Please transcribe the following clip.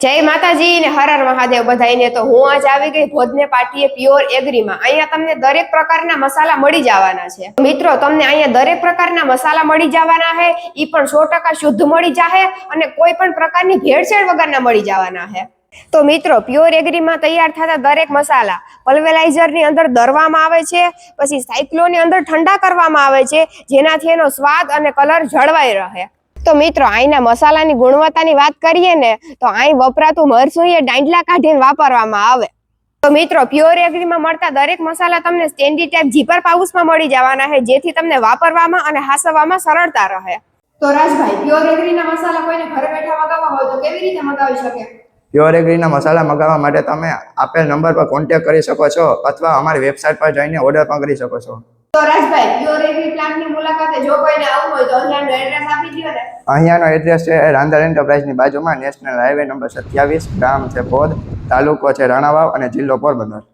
જય માતાજી ને હર હર મહાદેવ બધાઈને. તો હું આજ આવી ગઈ ભોજને પાટીએ પ્યોર એગ્રીમાં. અહીંયા તમને દરેક પ્રકારના મસાલા મળી જવાના છે મિત્રો. તમને અહીંયા દરેક પ્રકારના મસાલા મળી જવાના છે, ઈ પણ 100% શુદ્ધ મળી જાહે અને કોઈ પણ પ્રકારની ભેળસેળ વગરના મળી જવાના છે. તો મિત્રો, પ્યોર એગ્રીમાં તૈયાર થતા દરેક મસાલા પલ્વેલાઇઝર ની અંદર દરવામાં આવે છે, પછી સાયક્લો ની અંદર ઠંડા કરવામાં આવે છે, જેનાથી એનો સ્વાદ અને કલર જળવાઈ રહે. તો મિત્રો, અહીંના મસાલાની ગુણવત્તાની વાત કરીએ ને તો અહીં વપરાતું મરચું એ દાંડલા કાઢીને વાપરવામાં આવે. તો મિત્રો, પ્યોર એગ્રીમાં મળતા દરેક મસાલા તમને સ્ટેન્ડી ટાઈપ ઝીપર પાઉચમાં મળી જવાના છે, જેથી તમને વાપરવામાં અને હાસવવામાં સરળતા રહે. તો રાજભાઈ, પ્યોર એગ્રીના મસાલા કોઈને ઘરે બેઠા મગાવવા હોય તો કેવી રીતે મગાવી શકે? પ્યોર એગ્રીના મસાલા મગાવવા માટે તમે આપેલ નંબર પર કોન્ટેક્ટ કરી શકો છો અથવા અમારી વેબસાઇટ પર જઈને ઓર્ડર પણ કરી શકો છો. તો રાજભાઈ, પ્યોર એગ્રી પ્લાન્ટની મુલાકાતે જો કોઈને આવવું હોય તો અહીંયાનો એડ્રેસ આપી દો ને. અહીંયાનો એડ્રેસ છે રાંધણ એન્ટરપ્રાઇઝની બાજુમાં નેશનલ હાઈવે નંબર 27, ગામ છે પોદ, તાલુકો છે રાણાવાવ અને જિલ્લો પોરબંદર.